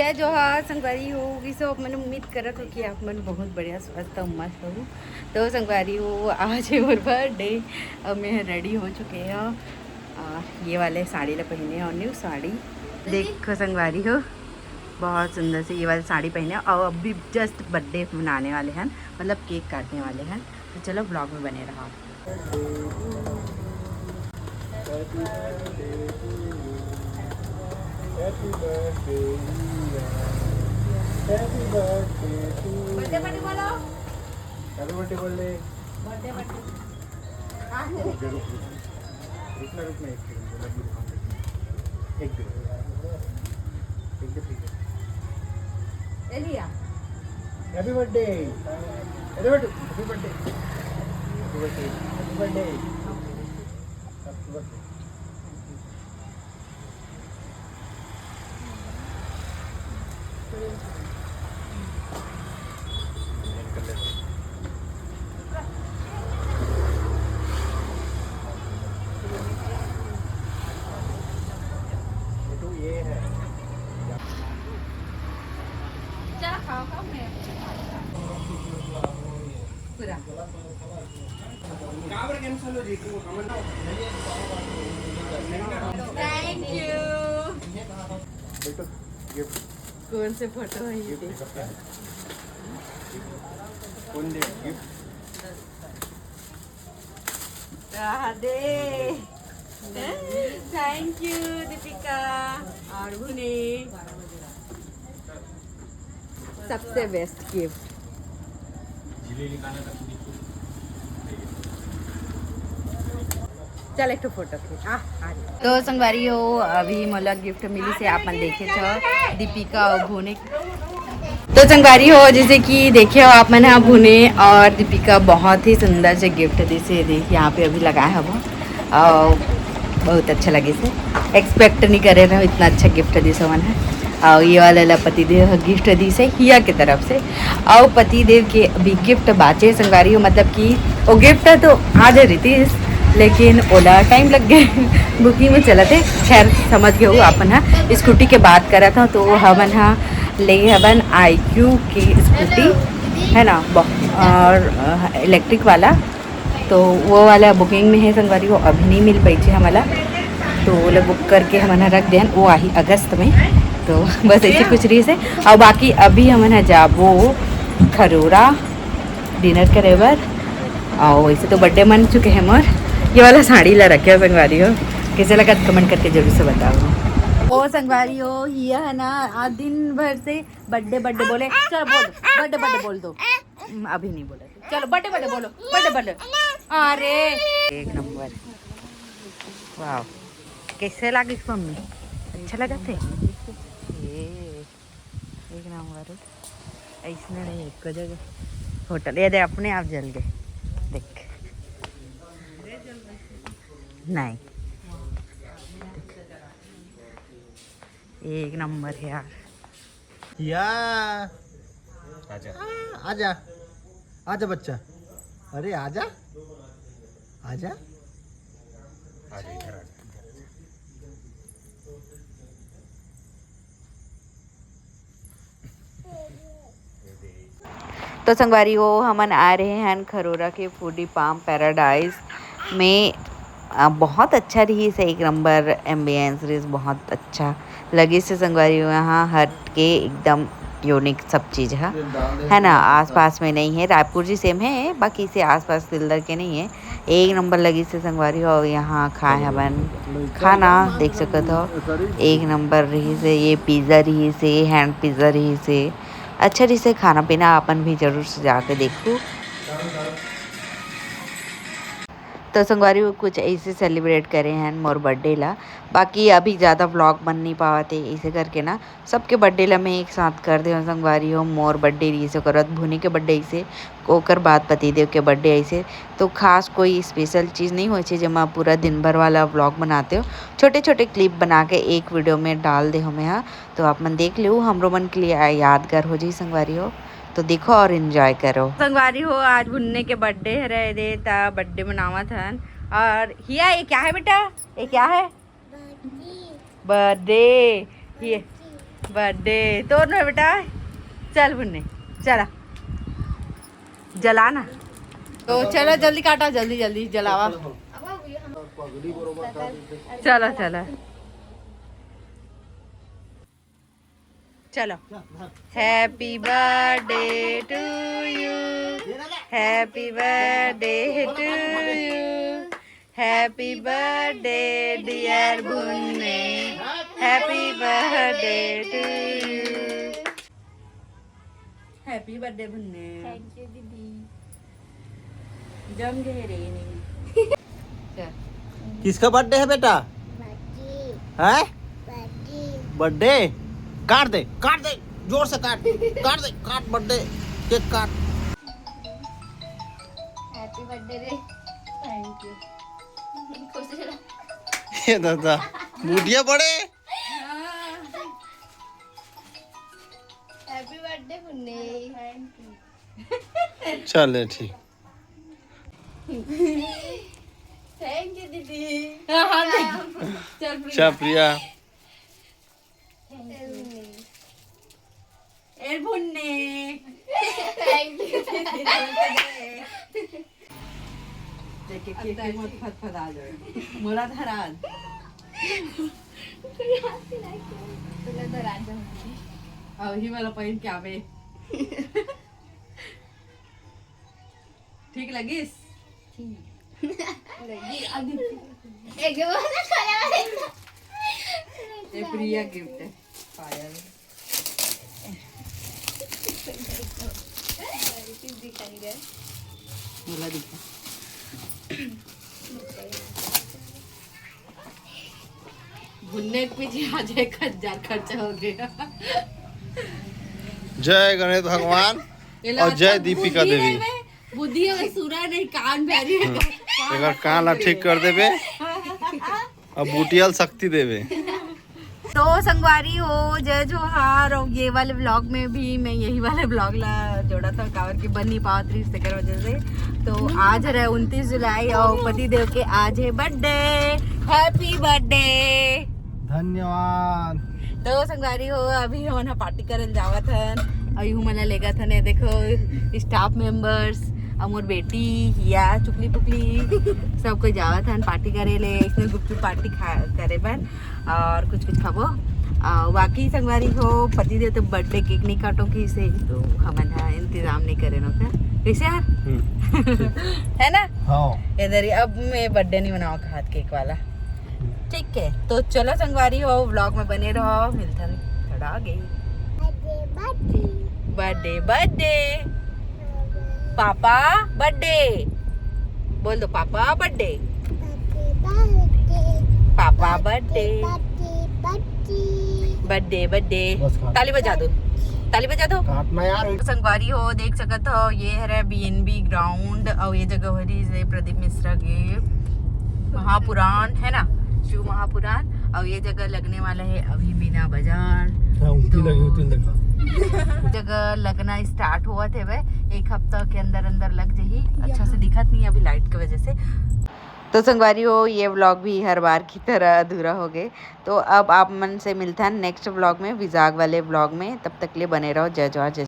जो हाँ संगवारी हो सब मैंने उम्मीद करत हो कि आप मन बहुत बढ़िया स्वस्थ मस्त हो। तो संगवारी हो आज है मोर बर्थडे। अब मैं रेडी हो चुके हैं। ये वाले साड़ी ला पहने और न्यू साड़ी देखो संगवारी हो बहुत सुंदर से ये वाली साड़ी पहने और अभी जस्ट बर्थडे मनाने वाले हैं, मतलब केक काटने वाले हैं। तो चलो ब्लॉग में बने रहो। Happy birthday, Happy birthday to you. Birthday बोलो। Happy birthday बोले। बर्थडे रुकना रुकना एक सेकंड लड्डू दिखाऊंगा। एक दो ठीक है। Elia Happy birthday, Happy birthday, Happy birthday, Happy birthday, Happy birthday, Happy birthday. ये है पूरा थैंक यू। बेटो गिफ्ट कौन से फोटो है ये देख। कौन दे gift Radhe thank you Deepika और भुने सबसे बेस्ट गिफ्ट। चल एक फोटो खींच। तो संगवारी हो अभी मला गिफ्ट मिली से आप मन देखे छो दीपिका और भुने। तो संगवारी हो जैसे कि देखे हो आप मैंने यहाँ भुने और दीपिका बहुत ही सुंदर से गिफ्ट दी से देखिए यहाँ पे अभी लगाया है वो और बहुत अच्छा लगे से एक्सपेक्ट नहीं करे रहे इतना अच्छा गिफ्ट दी से मैंने। और ये वाला पतिदेव गिफ्ट दी से हिया की तरफ से और पतिदेव के अभी गिफ्ट बाचे संगवारी हो मतलब कि वो गिफ्ट तो आज रही लेकिन ओला टाइम लग गए बुकिंग में चला थे। खैर समझ गए हो अपन हाँ स्कूटी के बात करा था तो हमन हाँ ले हवन IQ की स्कूटी है ना और इलेक्ट्रिक वाला तो वो वाला बुकिंग में है संगवारी वो अभी नहीं मिल पाई थी हमारा तो वो लोग बुक करके हमने रख दिया वो आई अगस्त में। तो बस ऐसे कुछ रही से और बाकी अभी हमने जाबो खरोरा डिनर करे बर और वैसे तो बर्थडे मन चुके हैं मोर। ये वाला साड़ी ला रखे संगवारी हो कैसे लगा कमेंट करके जरूर से बताओ। ओ संगवारी हो ये है ना आज दिन भर से बर्थडे बर्थडे बोले चलो बोल बर्थडे बर्थडे बोल दो अभी नहीं बोले चलो बर्थडे बर्थडे बोलो बर्थडे बर्थडे। अरे एक नंबर वाह कैसे लगी मम्मी अच्छा लगा थे ये एक नंबर ऐसा नहीं एक जगह होटल ये दे अपने आप जल गए देख नहीं एक नंबर है यार। या आजा आजा आजा बच्चा अरे आजा आजा आजा इधर आजा। तो संगवारी हो हमन आ रहे हैं खरोरा के फूडी पाम पैराडाइज में बहुत अच्छा रही से एक नंबर एम्बियंस रही बहुत अच्छा लगे से संगवारी हो यहाँ हट के एकदम यूनिक सब चीज़ है ना आसपास में नहीं है रायपुर जी सेम है बाकी से आसपास दिलदर के नहीं है एक नंबर लगी से संगवारी हो। यहाँ खाए हवन खाना देख सकते हो एक नंबर रही से ये पिज़्ज़ा रही से हैंड पिज़्ज़ा रही से अच्छा रही से खाना पीना अपन भी जरूर से जाके देखूँ। तो संगवारी कुछ ऐसे सेलिब्रेट करे हैं मोर बर्थडे ला बाकी अभी ज़्यादा व्लॉग बन नहीं पाते ऐसे करके ना सबके बर्थडे ला मैं एक साथ कर दे संगवारी हो मोर बर्थडे ऐसे करत भुनी के बर्थडे ऐसे ओकर बाद पतिदेव के बर्थडे ऐसे तो खास कोई स्पेशल चीज़ नहीं हो जमा पूरा दिन भर वाला व्लॉग बनाते हो छोटे छोटे क्लिप बना के एक वीडियो में डाल दे हमें हाँ तो आप मन देख लो हमरो मन के लिए यादगार हो जाए संगवारी हो तो देखो और एंजॉय करो। संगवारी हो आज भुन्ने के बर्थडे है रहे दे ता बर्थडे मनावा था और हिया ये क्या है बेटा ये क्या है बर्थडे ये बर्थडे तोड़ ना बेटा, चल बुन्ने चला जलाना। तो चलो जल्दी काटा, जल्दी जल्दी जलावा। चलो चलो चलो। Happy birthday to you, happy birthday to you, happy birthday dear Bunne, happy birthday to you, happy birthday Bunne. Thank you दीदी। जम गए रे नहीं। किसका बर्थडे है बेटा? है बर्थडे? काट दे जोर से काट बर्थडे केक काट। हैप्पी बर्थडे रे। Thank you. खुश रहो। ये दादा बूटिया पड़े। Happy birthday Bunne. Thank you. चले ठीक। थैंक यू दीदी। चल प्रिया। ए बुन्ने थैंक यू। देखे केक मत फटफटा जाए मोला धराज। तुला तो राजा अब ही वाला पॉइंट क्या बे ठीक लगिस? एक बार खाया ये प्रिया गिफ्ट है पायल। दिखाएंगे मोला दिखा। भुनने के पीछे आज 1000 खर्चा हो गया। जय गणेश भगवान और जय दीपिका देवी। बुद्धि अगर सूरा नहीं कान भैरी अगर कान ला ठीक कर देवे और बूटियल शक्ति देवे। तो संगवारी हो जय जोहार। और ये वाले ब्लॉग में भी मैं यही वाले ब्लॉग ला जोड़ा था कावर की बन नहीं पावा 30 की वजह से। तो आज है 29 जुलाई और पति देव के आज है बर्थडे। Happy birthday. धन्यवाद। तो संगवारी हो अभी हम ना पार्टी करल जावत हन और यूं मला लेगा था ने देखो स्टाफ मेंबर्स और बेटी या चुकली पुकली सब कोई जावत हन पार्टी करे ले। इसने गुपचुप पार्टी करे बन और कुछ खाबो। बाकी संगवारी हो पति देव तो बर्थडे केक नहीं काटो की से तो हमन इंतजाम नहीं करे नो क्या कैसे यार है ना। हाँ इधर ही अब मैं बर्थडे नहीं मनाओ हाथ केक वाला। ठीक है तो चलो संगवारी हो व्लॉग में बने रहो। मिलथन खड़ा गई बर्थडे बर्थडे पापा बर्थडे बोल दो पापा बर्थडे पापा बर्थडे बर्थडे बर्थडे। ताली बजा दो ताली बजा दो। काटना यार। संगवारी हो देख सकत हो ये है BNB ग्राउंड और ये जगह हो रही है प्रदीप मिश्रा के महापुराण है ना शिव महापुराण। और ये जगह लगने वाला है अभी मीना बाजार। जगह लगना स्टार्ट हुआ थे वह 1 हफ्ता के अंदर अंदर लग जाही। अच्छा से दिखत नहीं अभी लाइट की वजह से। तो संगवारी हो ये व्लॉग भी हर बार की तरह अधूरा हो गए। तो अब आप मन से मिलता है नेक्स्ट व्लॉग में विजाग वाले व्लॉग में। तब तक लिए बने रहो। जय जवाहर जय।